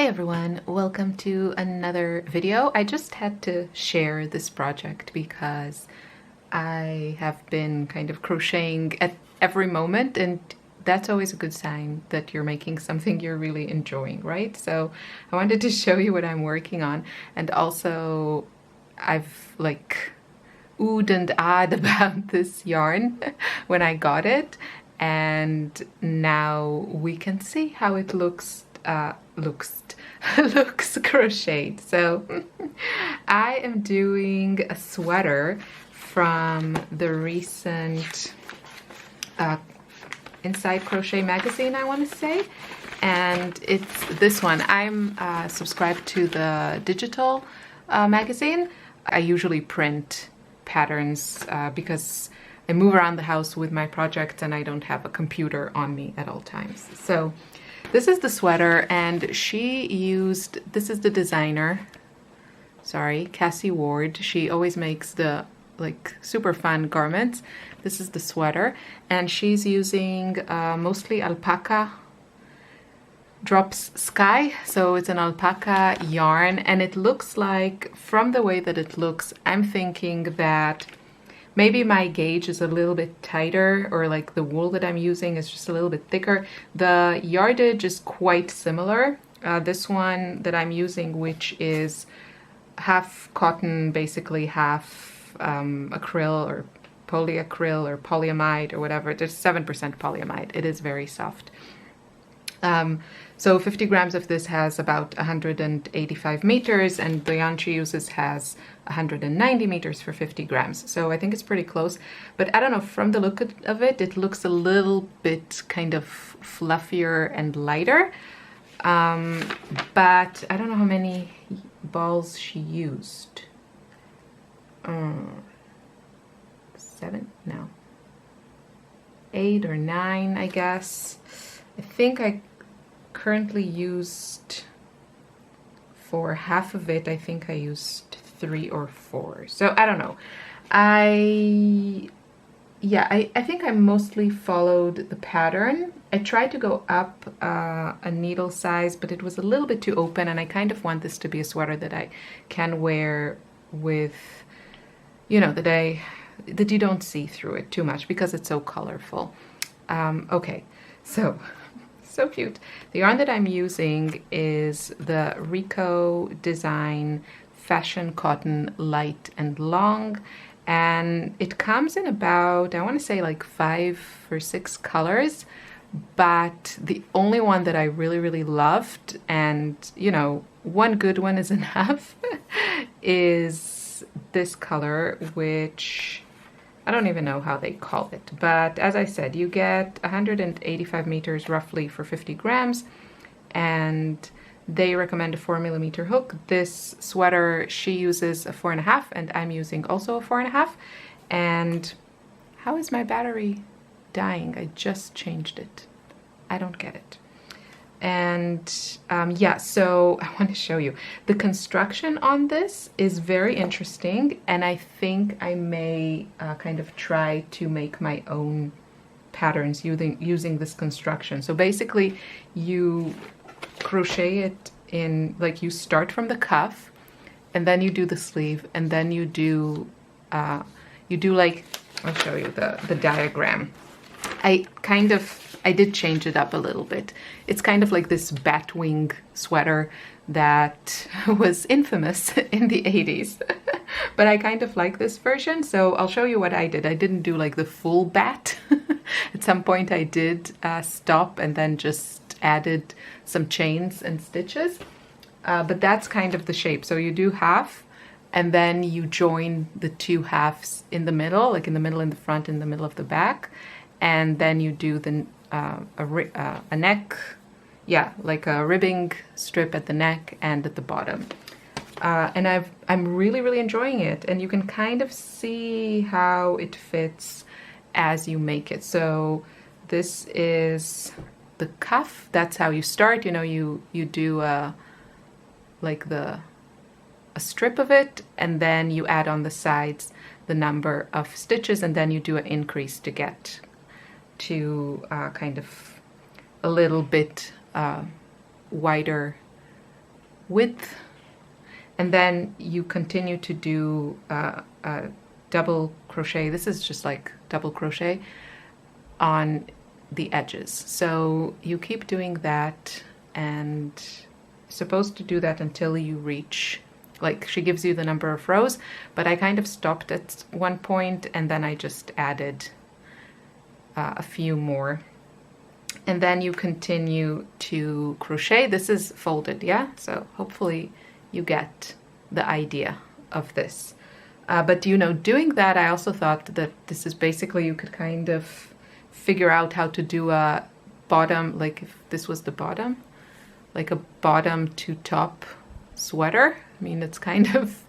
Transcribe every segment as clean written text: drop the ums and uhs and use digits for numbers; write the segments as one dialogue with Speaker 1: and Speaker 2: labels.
Speaker 1: Hey everyone, welcome to another video. I just had to share this project because I have been kind of crocheting at every moment, and that's always a good sign that you're making something you're really enjoying, right? So I wanted to show you what I'm working on, and also I've like oohed and ahed about this yarn when I got it, and now we can see how it looks crocheted. So I am doing a sweater from the recent Inside Crochet Magazine, I want to say, and it's this one. I'm subscribed to the digital magazine. I usually print patterns because I move around the house with my projects and I don't have a computer on me at all times. So this is the sweater, and she used, this is the designer, sorry, Cassie Ward. She always makes the like super fun garments. This is the sweater, and she's using mostly alpaca drops sky, so it's an alpaca yarn, and it looks like, from the way that it looks, I'm thinking that maybe my gauge is a little bit tighter, or like the wool that I'm using is just a little bit thicker. The yardage is quite similar. This one that I'm using, which is half cotton, basically half acryl or polyacryl or polyamide or whatever. There's 7% polyamide. It is very soft. So 50 grams of this has about 185 meters, and the yarn she uses has 190 meters for 50 grams. So I think it's pretty close, but I don't know, from the look of it, it looks a little bit kind of fluffier and lighter. But I don't know how many balls she used. 7? No. 8 or 9, I guess. I think I currently used, for half of it, I think I used 3 or 4. So I don't know. I think I mostly followed the pattern. I tried to go up a needle size, but it was a little bit too open, and I kind of want this to be a sweater that I can wear with, you know, that you don't see through it too much because it's so colorful. Okay, so cute. The yarn that I'm using is the Rico Design Fashion Cotton Light and Long, and it comes in about, I want to say like 5 or 6 colors, but the only one that I really loved, and you know, one good one is enough, is this color, which I don't even know how they call it, but as I said, you get 185 meters roughly for 50 grams, and they recommend a 4mm hook. This sweater, she uses a 4.5, and I'm using also a 4.5. And how is my battery dying? I just changed it. I don't get it. And yeah, so I want to show you. The construction on this is very interesting, and I think I may kind of try to make my own patterns using this construction. So basically, you crochet it in, like, you start from the cuff, and then you do the sleeve, and then you do like, I'll show you the diagram. I did change it up a little bit. It's kind of like this batwing sweater that was infamous in the 80s. But I kind of like this version, so I'll show you what I did. I didn't do like the full bat. At some point I did stop and then just added some chains and stitches. But that's kind of the shape. So you do half, and then you join the two halves in the middle, like in the middle in the front, in the middle of the back. And then you do the a neck, yeah, like a ribbing strip at the neck and at the bottom. And I'm really enjoying it, and you can kind of see how it fits as you make it. So this is the cuff. That's how you start. You know, you do like a strip of it, and then you add on the sides the number of stitches, and then you do an increase to get to kind of a little bit wider width, and then you continue to do a double crochet. This is just like double crochet on the edges. So you keep doing that, and you're supposed to do that until you reach, like, she gives you the number of rows, but I kind of stopped at one point and then I just added a few more. And then you continue to crochet. This is folded, yeah? So hopefully you get the idea of this. But you know, doing that, I also thought that this is basically, you could kind of figure out how to do a bottom, like if this was the bottom, like a bottom to top sweater. I mean, it's kind of,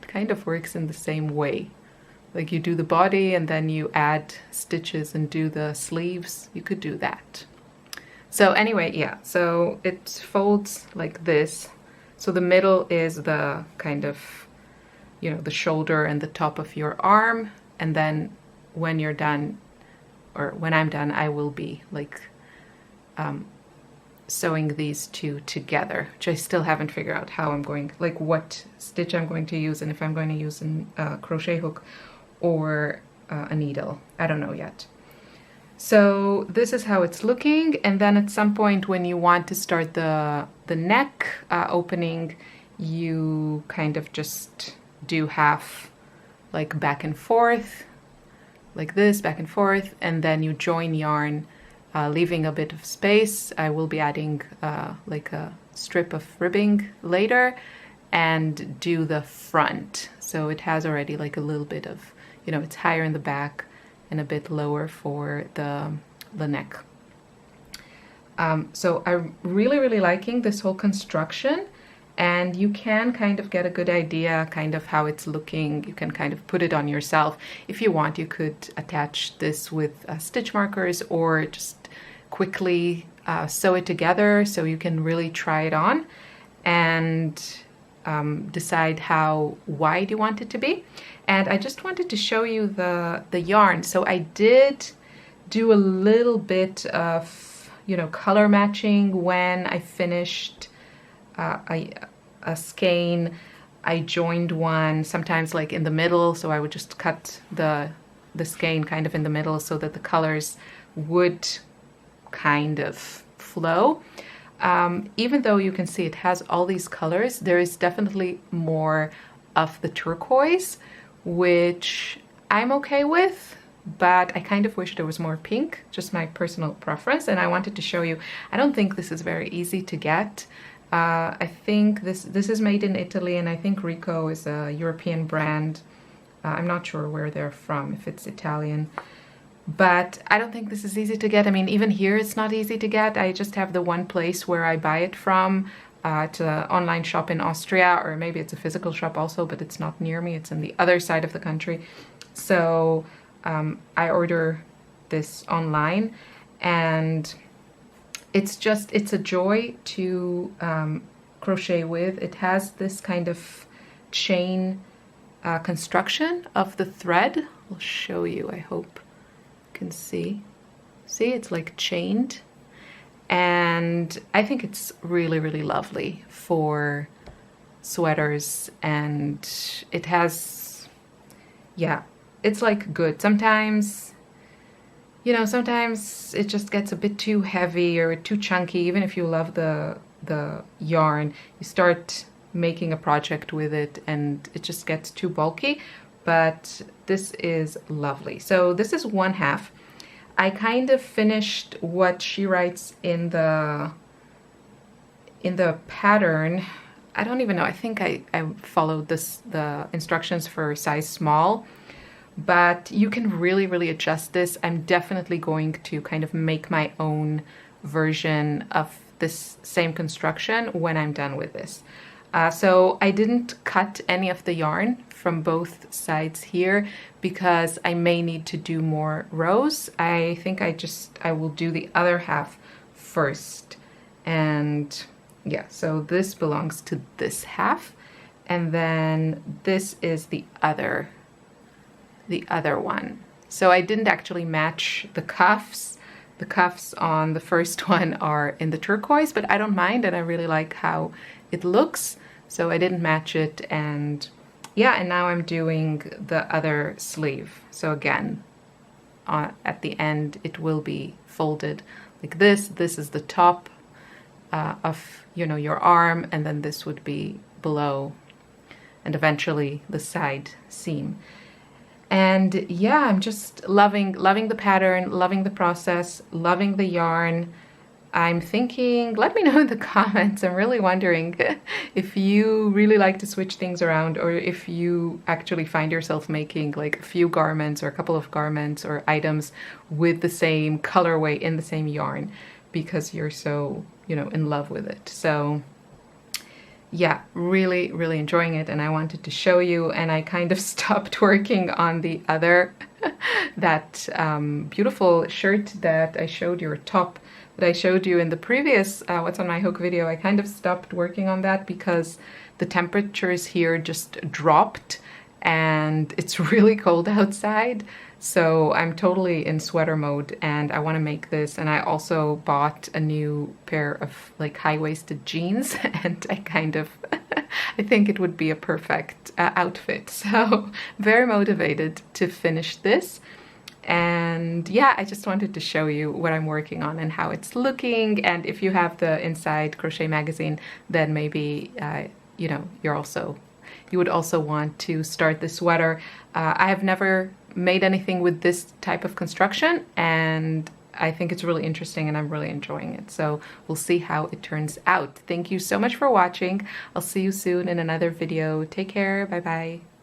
Speaker 1: it kind of works in the same way. Like you do the body and then you add stitches and do the sleeves. You could do that. So anyway, yeah, so it folds like this. So the middle is the kind of, you know, the shoulder and the top of your arm. And then when you're done, or when I'm done, I will be like sewing these two together, which I still haven't figured out how I'm going, like what stitch I'm going to use and if I'm going to use a crochet hook or a needle. I don't know yet. So this is how it's looking, and then at some point when you want to start the neck opening, you kind of just do half, like back and forth, like this, back and forth, and then you join yarn, leaving a bit of space. I will be adding like a strip of ribbing later, and do the front. So it has already like a little bit of, you know, it's higher in the back and a bit lower for the neck. So I'm really liking this whole construction, and you can kind of get a good idea kind of how it's looking. You can kind of put it on yourself. If you want, you could attach this with stitch markers or just quickly sew it together so you can really try it on and decide how wide you want it to be. And I just wanted to show you the yarn. So I did do a little bit of, you know, color matching when I finished a skein. I joined one sometimes like in the middle, so I would just cut the skein kind of in the middle so that the colors would kind of flow. Even though you can see it has all these colors, there is definitely more of the turquoise, which I'm okay with, but I kind of wish there was more pink, just my personal preference. And I wanted to show you, I don't think this is very easy to get. I think this is made in Italy, and I think Rico is a European brand. I'm not sure where they're from, if it's Italian. But I don't think this is easy to get. I mean, even here it's not easy to get. I just have the one place where I buy it from. It's an online shop in Austria, or maybe it's a physical shop also, but it's not near me. It's on the other side of the country. So I order this online, and it's a joy to crochet with. It has this kind of chain construction of the thread. I'll show you, I hope you can see. See, it's like chained. And I think it's really lovely for sweaters, and it has, yeah, it's like good. Sometimes, you know, sometimes it just gets a bit too heavy or too chunky. Even if you love the yarn, you start making a project with it and it just gets too bulky. But this is lovely. So this is one half. I kind of finished what she writes in the pattern. I don't even know. I think I followed the instructions for size small, but you can really adjust this. I'm definitely going to kind of make my own version of this same construction when I'm done with this. So I didn't cut any of the yarn from both sides here because I may need to do more rows. I think I will do the other half first. And yeah, so this belongs to this half, and then this is the other one. So I didn't actually match the cuffs The cuffs on the first one are in the turquoise, but I don't mind, and I really like how it looks, so I didn't match it. And yeah, and now I'm doing the other sleeve. So again, at the end it will be folded like this. This is the top of, you know, your arm, and then this would be below, and eventually the side seam. And yeah, I'm just loving the pattern, loving the process, loving the yarn. I'm thinking, let me know in the comments. I'm really wondering if you really like to switch things around, or if you actually find yourself making like a few garments or a couple of garments or items with the same colorway in the same yarn because you're so, you know, in love with it. So yeah, really enjoying it, and I wanted to show you. And I kind of stopped working on the other that beautiful shirt that I showed you, or top that I showed you in the previous What's on My Hook video. I kind of stopped working on that because the temperatures here just dropped and it's really cold outside. So I'm totally in sweater mode, and I want to make this. And I also bought a new pair of like high-waisted jeans, and I kind of I think it would be a perfect outfit. So very motivated to finish this. And yeah, I just wanted to show you what I'm working on and how it's looking. And if you have the Inside Crochet Magazine, then maybe you know, you would also want to start the sweater. I have never made anything with this type of construction, and I think it's really interesting, and I'm really enjoying it. So we'll see how it turns out. Thank you so much for watching. I'll see you soon in another video. Take care. Bye bye.